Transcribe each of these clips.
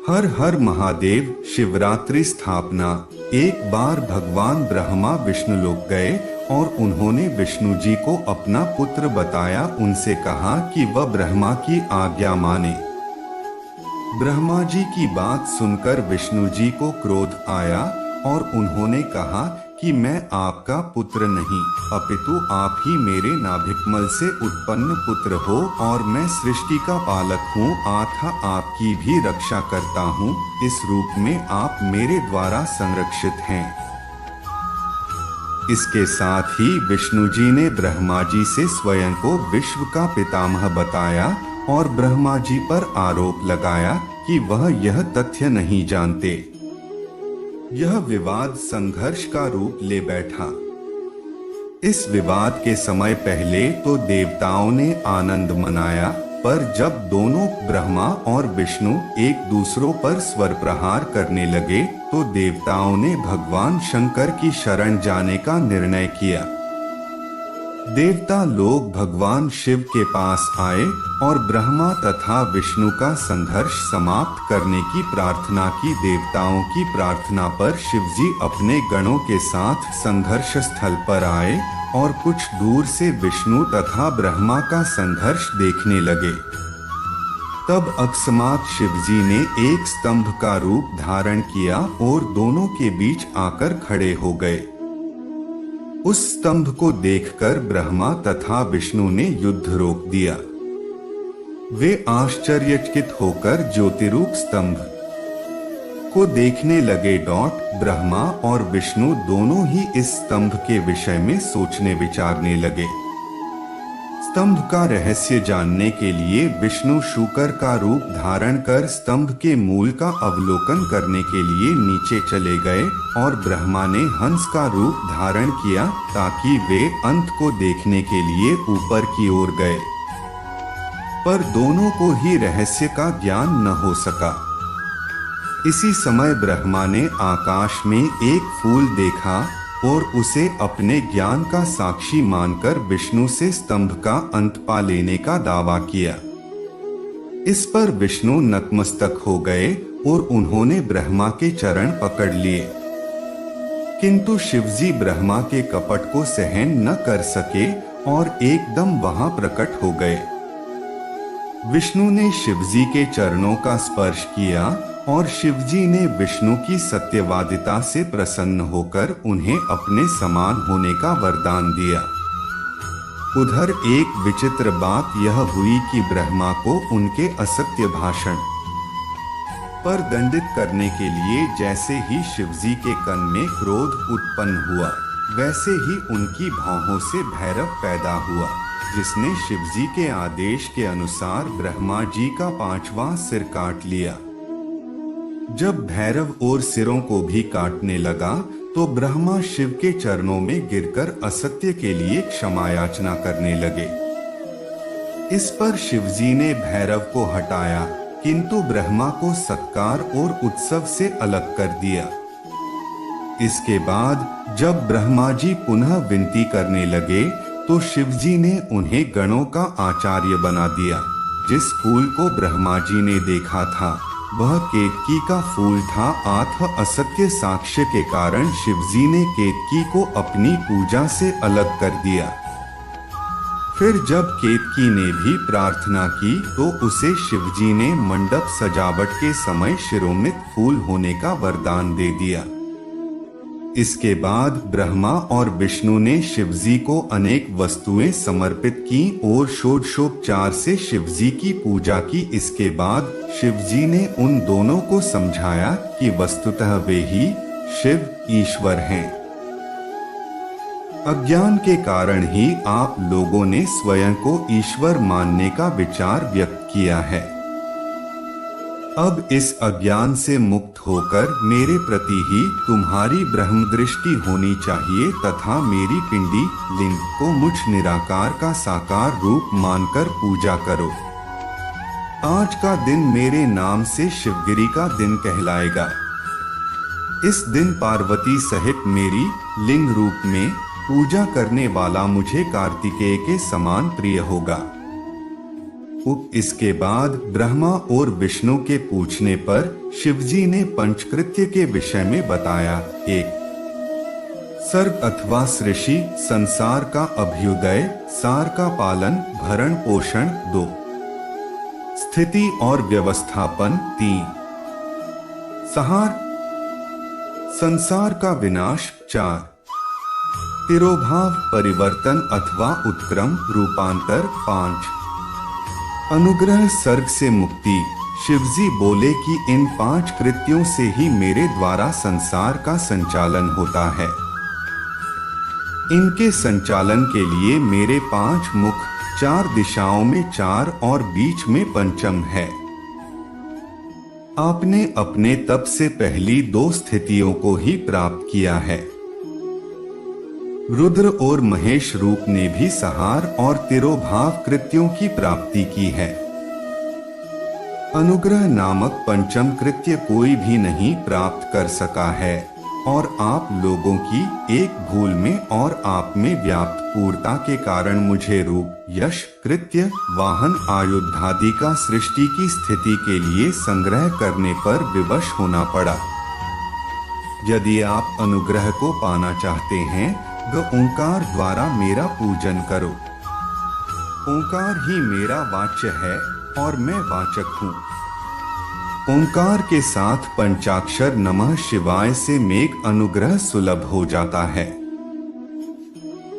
हर हर महादेव। शिवरात्रि स्थापना। एक बार भगवान ब्रह्मा विष्णु लोक गए और उन्होंने विष्णु जी को अपना पुत्र बताया। उनसे कहा कि वह ब्रह्मा की आज्ञा माने। ब्रह्मा जी की बात सुनकर विष्णु जी को क्रोध आया और उन्होंने कहा कि मैं आपका पुत्र नहीं, अपितु आप ही मेरे नाभिकमल से उत्पन्न पुत्र हो और मैं सृष्टि का पालक हूँ, अतः आपकी भी रक्षा करता हूँ। इस रूप में आप मेरे द्वारा संरक्षित हैं। इसके साथ ही विष्णु जी ने ब्रह्मा जी से स्वयं को विश्व का पितामह बताया और ब्रह्मा जी पर आरोप लगाया कि वह यह तथ्य नहीं जानते। यह विवाद संघर्ष का रूप ले बैठा। इस विवाद के समय पहले तो देवताओं ने आनंद मनाया, पर जब दोनों ब्रह्मा और विष्णु एक दूसरों पर स्वर प्रहार करने लगे तो देवताओं ने भगवान शंकर की शरण जाने का निर्णय किया। देवता लोग भगवान शिव के पास आए और ब्रह्मा तथा विष्णु का संघर्ष समाप्त करने की प्रार्थना की। देवताओं की प्रार्थना पर शिवजी अपने गणों के साथ संघर्ष स्थल पर आए और कुछ दूर से विष्णु तथा ब्रह्मा का संघर्ष देखने लगे। तब अकस्मात शिवजी ने एक स्तंभ का रूप धारण किया और दोनों के बीच आकर खड़े हो गए। उस स्तंभ को देखकर ब्रह्मा तथा विष्णु ने युद्ध रोक दिया। वे आश्चर्यचकित होकर ज्योतिरूप स्तंभ को देखने लगे। ब्रह्मा और विष्णु दोनों ही इस स्तंभ के विषय में सोचने विचारने लगे। स्तंभ का रहस्य जानने के लिए विष्णु शूकर का रूप धारण कर स्तंभ के मूल का अवलोकन करने के लिए नीचे चले गए और ब्रह्मा ने हंस का रूप धारण किया ताकि वे अंत को देखने के लिए ऊपर की ओर गए, पर दोनों को ही रहस्य का ज्ञान न हो सका। इसी समय ब्रह्मा ने आकाश में एक फूल देखा और उसे अपने ज्ञान का साक्षी मानकर विष्णु से स्तंभ का अंत पा लेने का दावा किया। इस पर विष्णु नतमस्तक हो गए और उन्होंने ब्रह्मा के चरण पकड़ लिए, किंतु शिवजी ब्रह्मा के कपट को सहन न कर सके और एकदम वहां प्रकट हो गए। विष्णु ने शिवजी के चरणों का स्पर्श किया और शिवजी ने विष्णु की सत्यवादिता से प्रसन्न होकर उन्हें अपने समान होने का वरदान दिया। उधर एक विचित्र बात यह हुई कि ब्रह्मा को उनके असत्य भाषण पर दंडित करने के लिए जैसे ही शिवजी के कन में क्रोध उत्पन्न हुआ, वैसे ही उनकी भौहों से भैरव पैदा हुआ, जिसने शिवजी के आदेश के अनुसार ब्रह्मा जी का 5वां सिर काट लिया। जब भैरव और सिरों को भी काटने लगा तो ब्रह्मा शिव के चरणों में गिरकर असत्य के लिए क्षमा याचना करने लगे। इस पर शिवजी ने भैरव को हटाया, किंतु ब्रह्मा को सत्कार और उत्सव से अलग कर दिया। इसके बाद जब ब्रह्मा जी पुनः विनती करने लगे तो शिवजी ने उन्हें गणों का आचार्य बना दिया। जिस फूल को ब्रह्मा जी ने देखा था वह केतकी का फूल था। असत्य साक्ष्य के कारण शिवजी ने केतकी को अपनी पूजा से अलग कर दिया। फिर जब केतकी ने भी प्रार्थना की तो उसे शिवजी ने मंडप सजावट के समय शिरोमित फूल होने का वरदान दे दिया। इसके बाद ब्रह्मा और विष्णु ने शिवजी को अनेक वस्तुएं समर्पित की और षोडशोपचार से शिवजी की पूजा की। इसके बाद शिवजी ने उन दोनों को समझाया कि वस्तुतः वे ही शिव ईश्वर हैं। अज्ञान के कारण ही आप लोगों ने स्वयं को ईश्वर मानने का विचार व्यक्त किया है। अब इस अज्ञान से मुक्त होकर मेरे प्रति ही तुम्हारी ब्रह्म दृष्टि होनी चाहिए तथा मेरी पिंडी लिंग को मुझ निराकार का साकार रूप मानकर पूजा करो। आज का दिन मेरे नाम से शिवगिरी का दिन कहलाएगा। इस दिन पार्वती सहित मेरी लिंग रूप में पूजा करने वाला मुझे कार्तिकेय के समान प्रिय होगा। इसके बाद ब्रह्मा और विष्णु के पूछने पर शिवजी ने पंचकृत्य के विषय में बताया। 1. सर्ग अथवा सृष्टि, संसार का अभ्युदय, सार का पालन, भरण पोषण। 2. स्थिति और व्यवस्थापन। 3. संहार, संसार का विनाश। 4. तिरोभाव, परिवर्तन अथवा उत्क्रम, रूपांतर। 5. अनुग्रह, सर्ग से मुक्ति। शिवजी बोले कि इन 5 कृत्यों से ही मेरे द्वारा संसार का संचालन होता है। इनके संचालन के लिए मेरे 5 मुख, 4 दिशाओं में 4 और बीच में पंचम है। आपने अपने तप से पहली 2 स्थितियों को ही प्राप्त किया है। रुद्र और महेश रूप ने भी संहार और तिरोभाव कृत्यों की प्राप्ति की है। अनुग्रह नामक पंचम कृत्य कोई भी नहीं प्राप्त कर सका है और आप लोगों की एक भूल में और आप में व्याप्त पूर्णता के कारण मुझे रूप, यश, कृत्य, वाहन, आयुधादि का सृष्टि की स्थिति के लिए संग्रह करने पर विवश होना पड़ा। यदि आप अनुग्रह को पाना चाहते हैं तो ओंकार द्वारा मेरा पूजन करो। ओंकार ही मेरा वाच्य है और मैं वाचक हूँ। ओंकार के साथ पंचाक्षर नमः शिवाय से मेघ अनुग्रह सुलभ हो जाता है।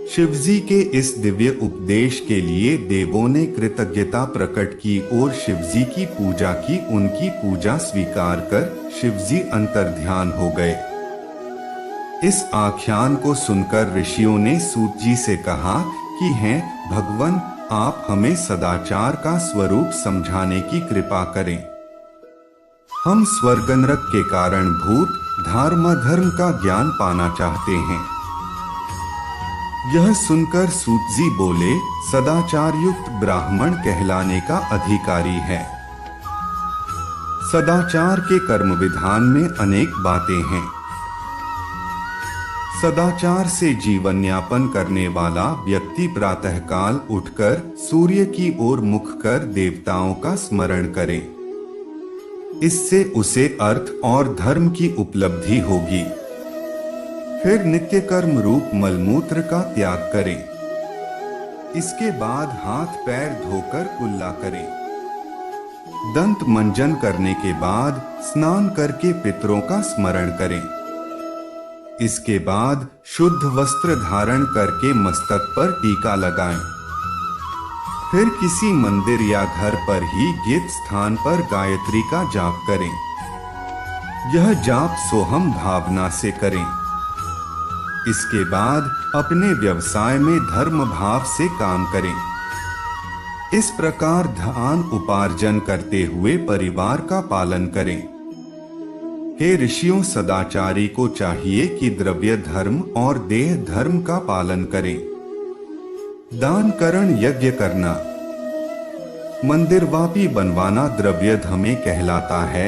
शिवजी के इस दिव्य उपदेश के लिए देवों ने कृतज्ञता प्रकट की और शिवजी की पूजा की। उनकी पूजा स्वीकार कर शिवजी अंतर्ध्यान हो गए। इस आख्यान को सुनकर ऋषियों ने सूत जी से कहा कि हैं भगवान, आप हमें सदाचार का स्वरूप समझाने की कृपा करें। हम स्वर्ग नरक के कारण भूत धर्म का ज्ञान पाना चाहते हैं। यह सुनकर सूत जी बोले, सदाचार युक्त ब्राह्मण कहलाने का अधिकारी है। सदाचार के कर्म विधान में अनेक बातें हैं। सदाचार से जीवन यापन करने वाला व्यक्ति प्रातःकाल उठकर सूर्य की ओर मुख कर देवताओं का स्मरण करे। इससे उसे अर्थ और धर्म की उपलब्धि होगी। फिर नित्य कर्म रूप मलमूत्र का त्याग करे। इसके बाद हाथ पैर धोकर कुल्ला करे। दंत मंजन करने के बाद स्नान करके पितरों का स्मरण करें। इसके बाद शुद्ध वस्त्र धारण करके मस्तक पर टीका लगाएं। फिर किसी मंदिर या घर पर ही गीत स्थान पर गायत्री का जाप करें। यह जाप सोहम भावना से करें। इसके बाद अपने व्यवसाय में धर्म भाव से काम करें। इस प्रकार धन उपार्जन करते हुए परिवार का पालन करें। हे ऋषियों, सदाचारी को चाहिए कि द्रव्य धर्म और देह धर्म का पालन करें। दान करण यज्ञ करना, मंदिर वापी बनवाना द्रव्य धर्म कहलाता है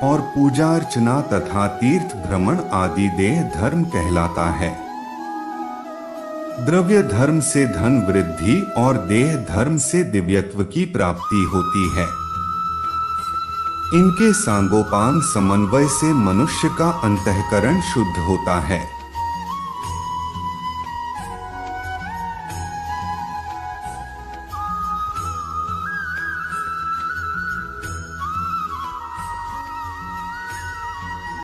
और पूजा अर्चना तथा तीर्थ भ्रमण आदि देह धर्म कहलाता है। द्रव्य धर्म से धन वृद्धि और देह धर्म से दिव्यत्व की प्राप्ति होती है। इनके सांगोपांग समन्वय से मनुष्य का अंतःकरण शुद्ध होता है।